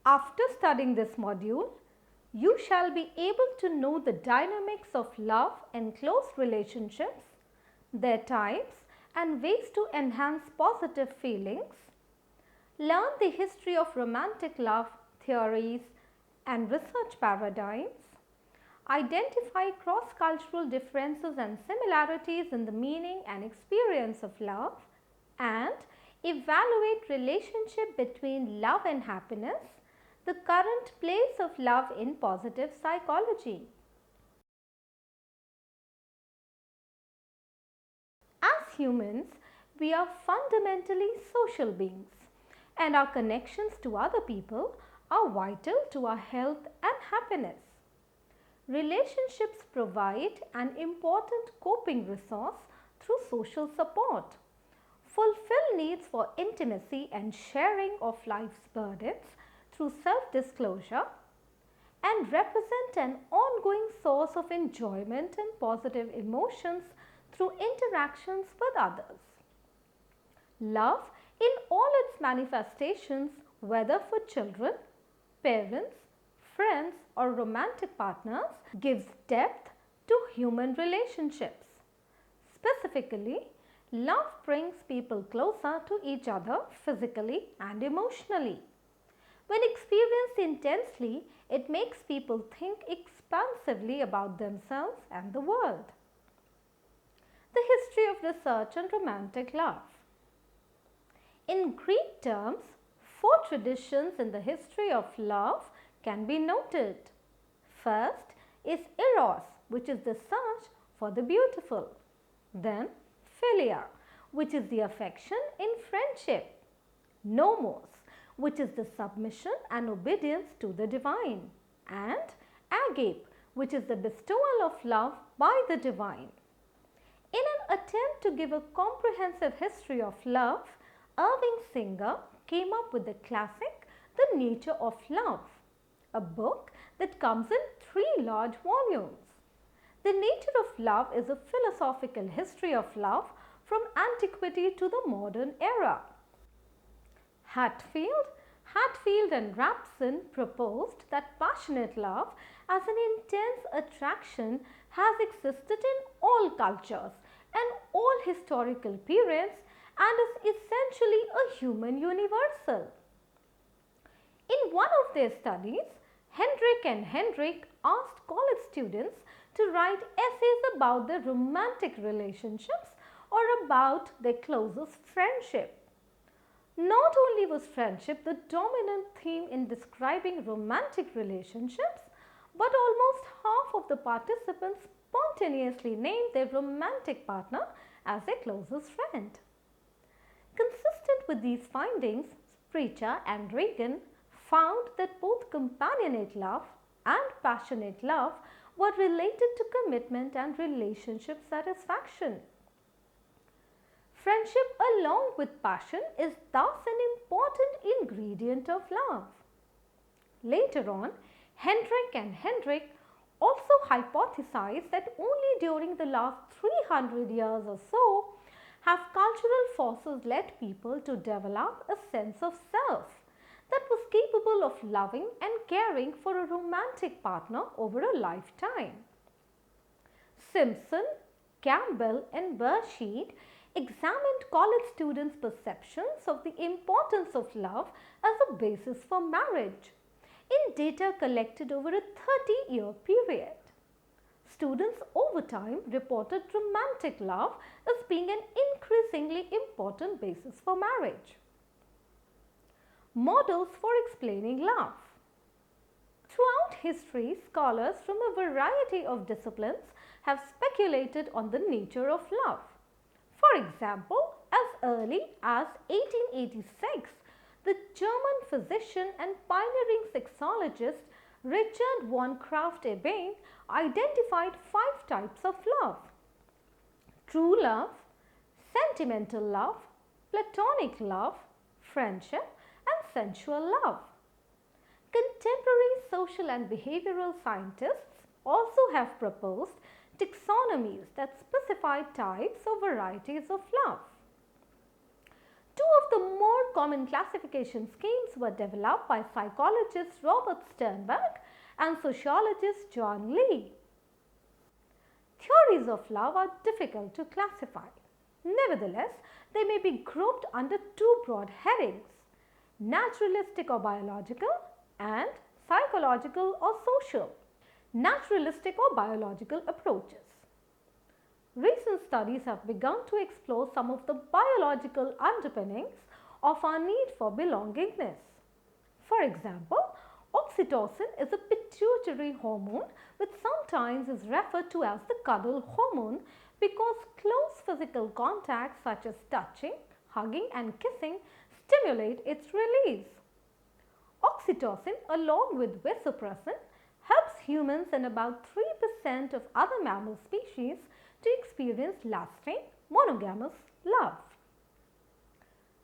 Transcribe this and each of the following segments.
After studying this module, you shall be able to know the dynamics of love and close relationships, their types and ways to enhance positive feelings, learn the history of romantic love theories and research paradigms, identify cross-cultural differences and similarities in the meaning and experience of love, and evaluate relationship between love and happiness, the current place of love in positive psychology. As humans, we are fundamentally social beings, and our connections to other people are vital to our health and happiness. Relationships provide an important coping resource through social support, fulfill needs for intimacy and sharing of life's burdens through self-disclosure, and represent an ongoing source of enjoyment and positive emotions through interactions with others. Love, in all its manifestations, whether for children, parents, friends, or romantic partners, gives depth to human relationships. Specifically, love brings people closer to each other physically and emotionally. When experienced intensely, it makes people think expansively about themselves and the world. The history of research on romantic love. In Greek terms, 4 traditions in the history of love can be noted. First is eros, which is the search for the beautiful. Then philia, which is the affection in friendship. Nomos, which is the submission and obedience to the divine. And agape, which is the bestowal of love by the divine. In an attempt to give a comprehensive history of love, Irving Singer came up with the classic The Nature of Love, a book that comes in 3 large volumes. The Nature of Love is a philosophical history of love from antiquity to the modern era. Hatfield and Rapson proposed that passionate love as an intense attraction has existed in all cultures and all historical periods and is essentially a human universal. In one of their studies, Hendrick and Hendrick asked college students to write essays about their romantic relationships or about their closest friendship. Not only was friendship the dominant theme in describing romantic relationships, but almost half of the participants spontaneously named their romantic partner as their closest friend. Consistent with these findings, Sprecher and Reagan found that both companionate love and passionate love were related to commitment and relationship satisfaction. Friendship along with passion is thus an important ingredient of love. Later on, Hendrick and Hendrick also hypothesized that only during the last 300 years or so have cultural forces led people to develop a sense of self that was capable of loving and caring for a romantic partner over a lifetime. Simpson, Campbell and Bersheed examined college students' perceptions of the importance of love as a basis for marriage in data collected over a 30-year period. Students over time reported romantic love as being an increasingly important basis for marriage. Models for explaining love. Throughout history, scholars from a variety of disciplines have speculated on the nature of love. For example, as early as 1886, the German physician and pioneering sexologist Richard von Krafft-Ebing identified 5 types of love: true love, sentimental love, platonic love, friendship, and sensual love. Contemporary social and behavioral scientists also have proposed taxonomies that specify types or varieties of love. Two of the more common classification schemes were developed by psychologist Robert Sternberg and sociologist John Lee. Theories of love are difficult to classify. Nevertheless, they may be grouped under two broad headings: naturalistic or biological and psychological or social. Naturalistic or biological approaches. Recent studies have begun to explore some of the biological underpinnings of our need for belongingness. For example, oxytocin is a pituitary hormone which sometimes is referred to as the cuddle hormone because close physical contact such as touching, hugging and kissing stimulate its release. Oxytocin along with vasopressin helps humans and about 3% of other mammal species to experience lasting monogamous love.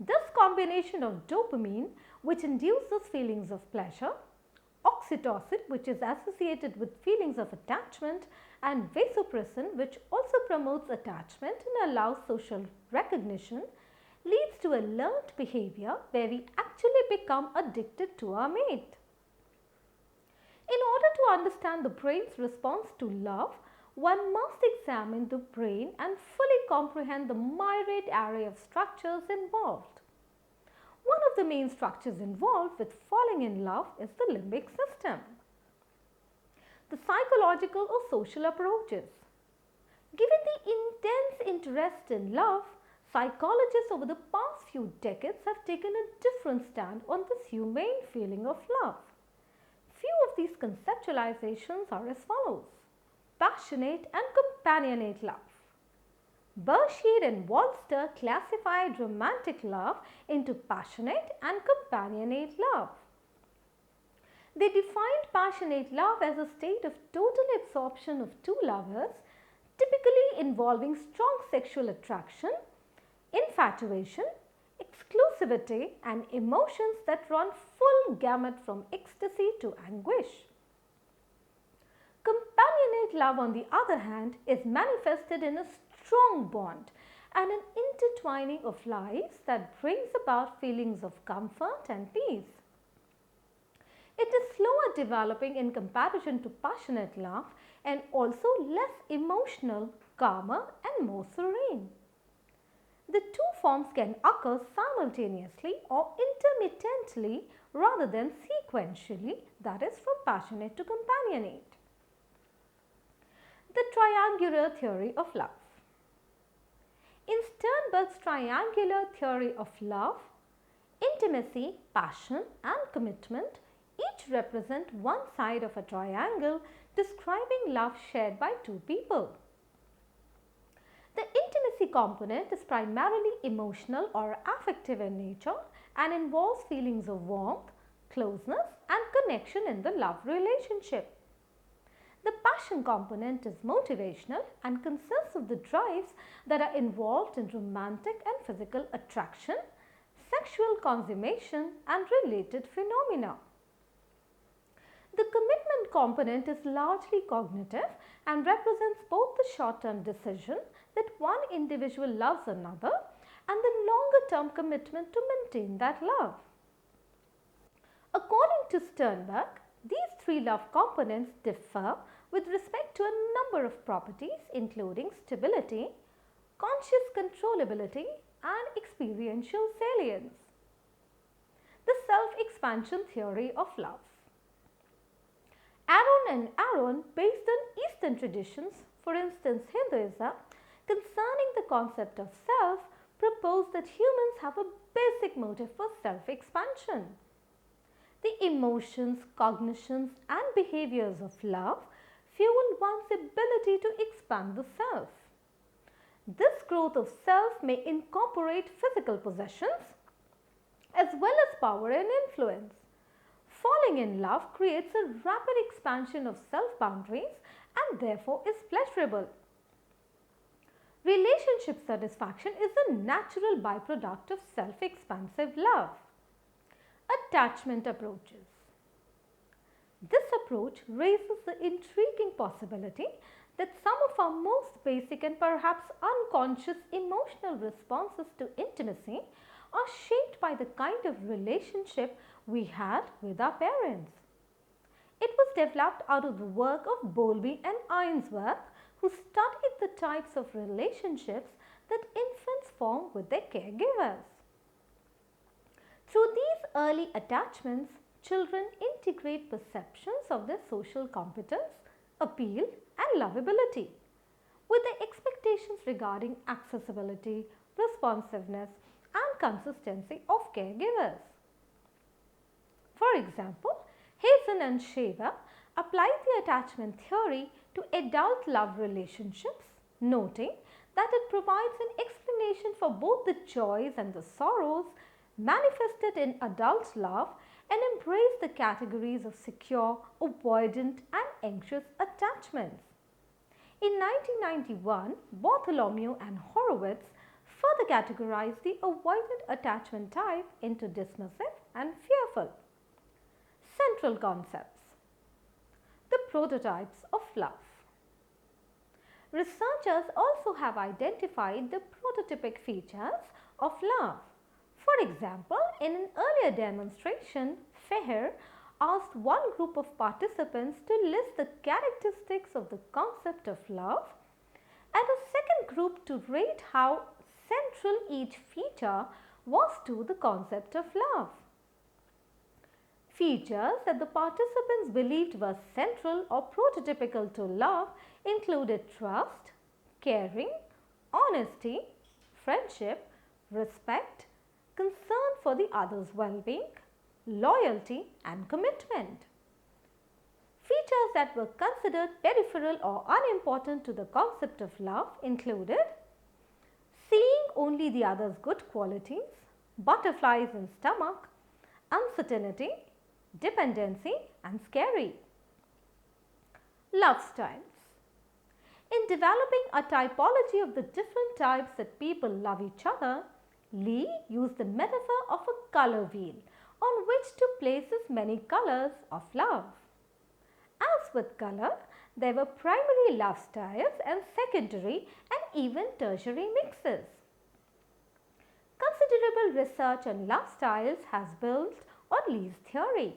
This combination of dopamine, which induces feelings of pleasure, oxytocin, which is associated with feelings of attachment, and vasopressin, which also promotes attachment and allows social recognition, leads to a learned behavior where we actually become addicted to our mate. In order to understand the brain's response to love, one must examine the brain and fully comprehend the myriad array of structures involved. One of the main structures involved with falling in love is the limbic system. The psychological or social approaches. Given the intense interest in love, psychologists over the past few decades have taken a different stand on this humane feeling of love. Few of these conceptualizations are as follows: passionate and companionate love. Berkshire and Wallster classified romantic love into passionate and companionate love. They defined passionate love as a state of total absorption of two lovers, typically involving strong sexual attraction, infatuation, exclusivity, and emotions that run full gamut from ecstasy to anguish. Companionate love, on the other hand, is manifested in a strong bond and an intertwining of lives that brings about feelings of comfort and peace. It is slower developing in comparison to passionate love and also less emotional, calmer, and more serene. The two forms can occur simultaneously or intermittently rather than sequentially, that is, from passionate to companionate. The triangular theory of love. In Sternberg's triangular theory of love, intimacy, passion, and commitment each represent one side of a triangle describing love shared by two people. The intimacy component is primarily emotional or affective in nature and involves feelings of warmth, closeness, and connection in the love relationship. The passion component is motivational and consists of the drives that are involved in romantic and physical attraction, sexual consummation, and related phenomena. The commitment component is largely cognitive and represents both the short-term decision that one individual loves another and the longer-term commitment to maintain that love. According to Sternberg, these three love components differ with respect to a number of properties including stability, conscious controllability, and experiential salience. The self-expansion theory of love. Aaron and Aaron, based on Eastern traditions, for instance Hinduism, concerning the concept of self, propose that humans have a basic motive for self-expansion. The emotions, cognitions, and behaviors of love fuel one's ability to expand the self. This growth of self may incorporate physical possessions as well as power and influence. Falling in love creates a rapid expansion of self boundaries and therefore is pleasurable. Relationship satisfaction is a natural byproduct of self-expansive love. Attachment approaches. This approach raises the intriguing possibility that some of our most basic and perhaps unconscious emotional responses to intimacy are shaped by the kind of relationship we had with our parents. It was developed out of the work of Bowlby and Ainsworth, who studied the types of relationships that infants form with their caregivers. Through these early attachments, children integrate perceptions of their social competence, appeal, and lovability with their expectations regarding accessibility, responsiveness, and consistency of caregivers. For example, Hazen and Shaver applied the attachment theory to adult love relationships, noting that it provides an explanation for both the joys and the sorrows manifested in adult love and embraced the categories of secure, avoidant, and anxious attachments. In 1991, Bartholomew and Horowitz further categorized the avoidant attachment type into dismissive and fearful. Central concepts. The prototypes of love. Researchers also have identified the prototypic features of love. For example, in an earlier demonstration, Feher asked one group of participants to list the characteristics of the concept of love and a second group to rate how central each feature was to the concept of love. Features that the participants believed were central or prototypical to love included trust, caring, honesty, friendship, respect, concern for the other's well-being, loyalty, and commitment. Features that were considered peripheral or unimportant to the concept of love included seeing only the other's good qualities, butterflies in stomach, uncertainty, dependency, and scary. Love styles. In developing a typology of the different types that people love each other, Lee used the metaphor of a color wheel on which to place as many colors of love. As with color, there were primary love styles and secondary and even tertiary mixes. Considerable research on love styles has built on Lee's theory.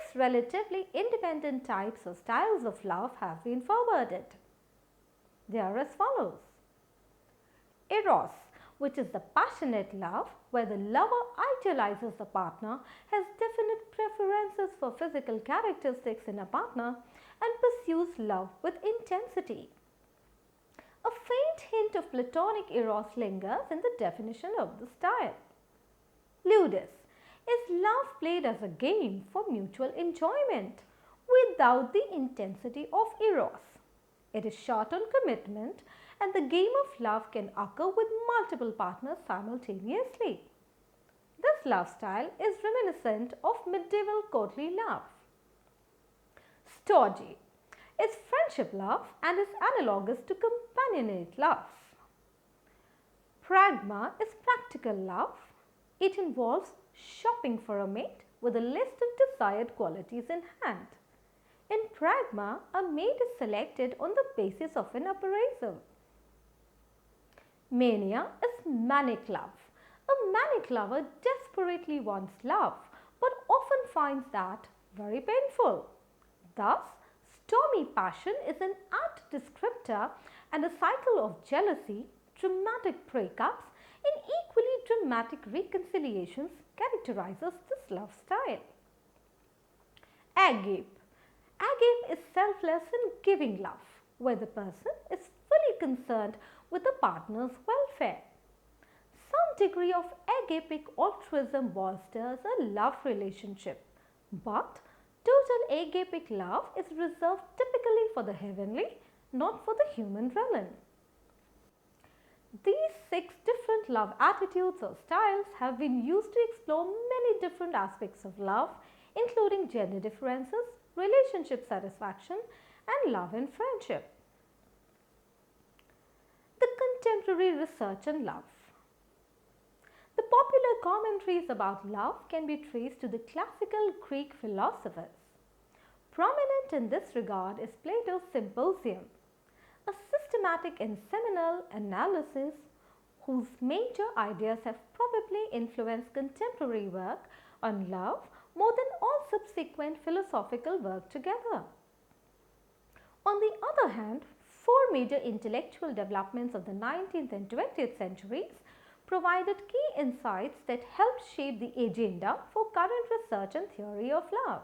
6 relatively independent types or styles of love have been forwarded. They are as follows. Eros, which is the passionate love where the lover idealizes the partner, has definite preferences for physical characteristics in a partner, and pursues love with intensity. A faint hint of platonic eros lingers in the definition of the style. Ludus is love played as a game for mutual enjoyment without the intensity of eros. It is short on commitment, and the game of love can occur with multiple partners simultaneously. This love style is reminiscent of medieval courtly love. Storge is friendship love and is analogous to companionate love. Pragma is practical love. It involves shopping for a mate with a list of desired qualities in hand. In pragma, a mate is selected on the basis of an appraisal. Mania is manic love. A manic lover desperately wants love but often finds that very painful. Thus, stormy passion is an apt descriptor, and a cycle of jealousy, dramatic breakups, and equally dramatic reconciliations characterizes this love style. Agape. Agape is selfless and giving love, where the person is fully concerned with the partner's welfare. Some degree of agapic altruism bolsters a love relationship, but total agapic love is reserved typically for the heavenly, not for the human realm. These 6 different love attitudes or styles have been used to explore many different aspects of love, including gender differences, relationship satisfaction, and love and friendship. The contemporary research on love. The popular commentaries about love can be traced to the classical Greek philosophers. Prominent in this regard is Plato's Symposium, a systematic and seminal analysis whose major ideas have probably influenced contemporary work on love more than all subsequent philosophical work together. On the other hand, four major intellectual developments of the 19th and 20th centuries provided key insights that helped shape the agenda for current research and theory of love.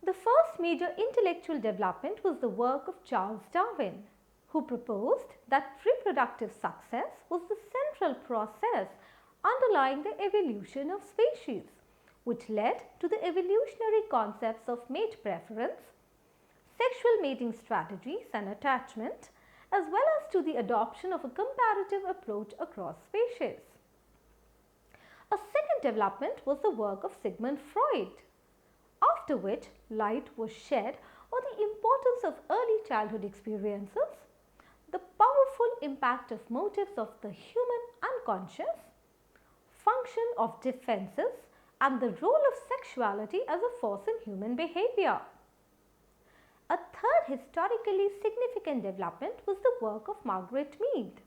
The first major intellectual development was the work of Charles Darwin, who proposed that reproductive success was the central process underlying the evolution of species, which led to the evolutionary concepts of mate preference, sexual mating strategies and attachment, as well as to the adoption of a comparative approach across species. A second development was the work of Sigmund Freud, after which light was shed on the importance of early childhood experiences, the powerful impact of motives of the human unconscious, function of defenses, and the role of sexuality as a force in human behavior. A third historically significant development was the work of Margaret Mead.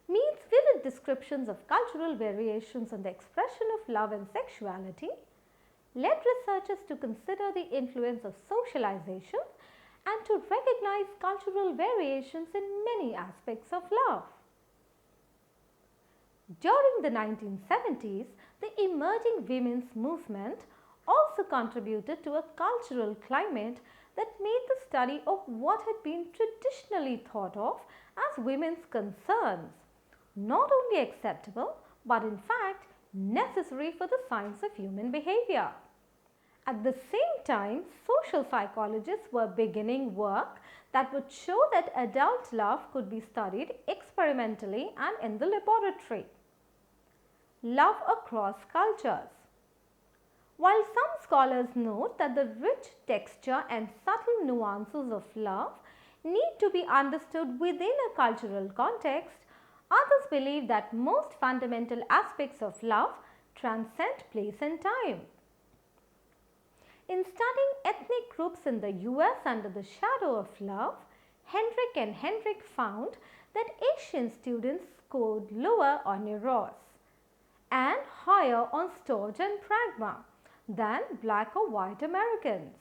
Mead's vivid descriptions of cultural variations in the expression of love and sexuality led researchers to consider the influence of socialization and to recognize cultural variations in many aspects of love. During the 1970s, the emerging women's movement also contributed to a cultural climate that made the study of what had been traditionally thought of as women's concerns not only acceptable but in fact necessary for the science of human behavior. At the same time, social psychologists were beginning work that would show that adult love could be studied experimentally and in the laboratory. Love across cultures. While some scholars note that the rich texture and subtle nuances of love need to be understood within a cultural context, others believe that most fundamental aspects of love transcend place and time. In studying ethnic groups in the US under the shadow of love, Hendrick and Hendrick found that Asian students scored lower on eros and higher on storge and pragma than black or white Americans.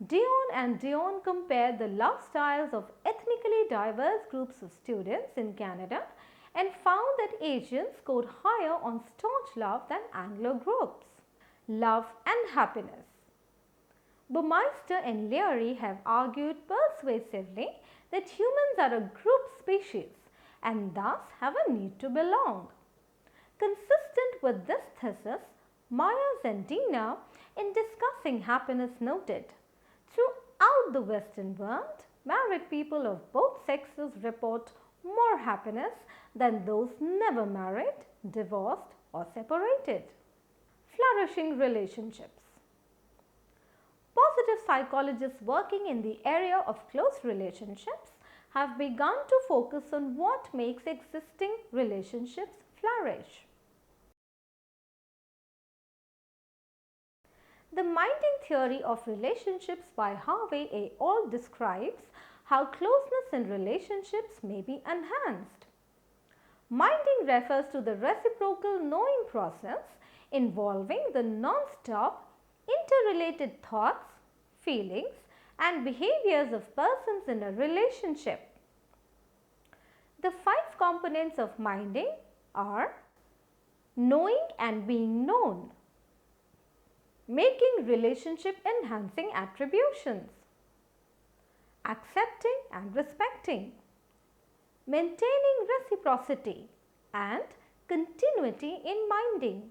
Dion and Dion compared the love styles of ethnically diverse groups of students in Canada and found that Asians scored higher on staunch love than Anglo groups. Love and happiness. Baumeister and Leary have argued persuasively that humans are a group species and thus have a need to belong. Consistent with this thesis, Myers and Dina, in discussing happiness, noted, throughout the Western world, married people of both sexes report more happiness than those never married, divorced, or separated. Flourishing relationships. Positive psychologists working in the area of close relationships have begun to focus on what makes existing relationships flourish. The minding theory of relationships by Harvey A. All describes how closeness in relationships may be enhanced. Minding refers to the reciprocal knowing process involving the non-stop interrelated thoughts, feelings, and behaviors of persons in a relationship. The 5 components of minding are knowing and being known, making relationship enhancing attributions, accepting and respecting, maintaining reciprocity and continuity in minding,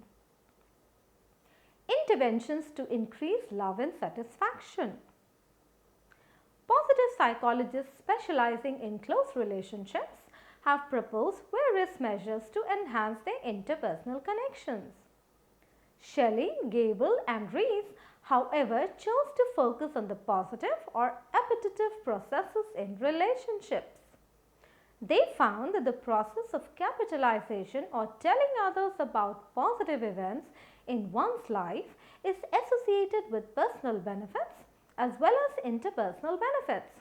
interventions to increase love and satisfaction. Positive psychologists specializing in close relationships have proposed various measures to enhance their interpersonal connections. Shelley, Gable and Rees, however, chose to focus on the positive or appetitive processes in relationships. They found that the process of capitalization or telling others about positive events in one's life is associated with personal benefits as well as interpersonal benefits.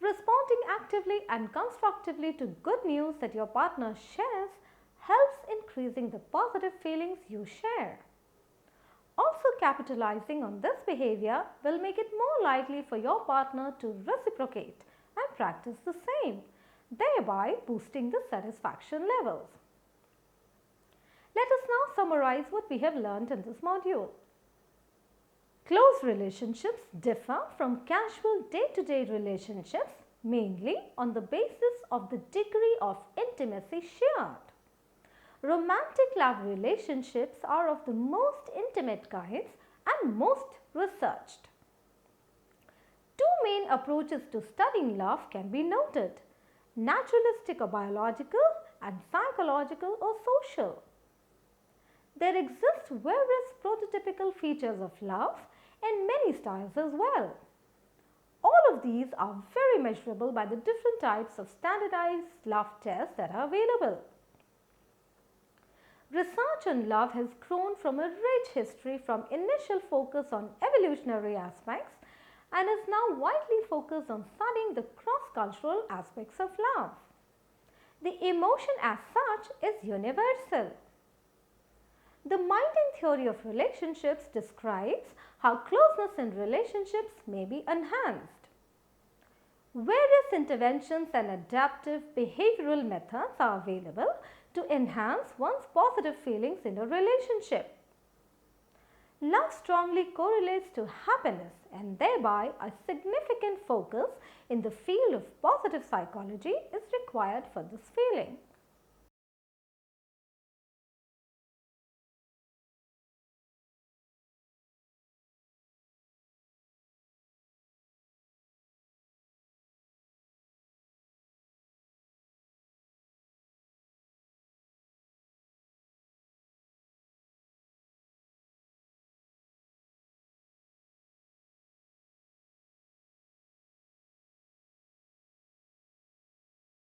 Responding actively and constructively to good news that your partner shares helps increasing the positive feelings you share. Also, capitalizing on this behavior will make it more likely for your partner to reciprocate and practice the same, thereby boosting the satisfaction levels. Let us now summarize what we have learned in this module. Close relationships differ from casual day-to-day relationships mainly on the basis of the degree of intimacy shared. Romantic love relationships are of the most intimate kinds and most researched. Two main approaches to studying love can be noted: naturalistic or biological and psychological or social. There exist various prototypical features of love in many styles as well. All of these are very measurable by the different types of standardized love tests that are available. Research on love has grown from a rich history from initial focus on evolutionary aspects and is now widely focused on studying the cross-cultural aspects of love. The emotion as such is universal. The minding theory of relationships describes how closeness in relationships may be enhanced. Various interventions and adaptive behavioral methods are available to enhance one's positive feelings in a relationship. Love strongly correlates to happiness and thereby a significant focus in the field of positive psychology is required for this feeling.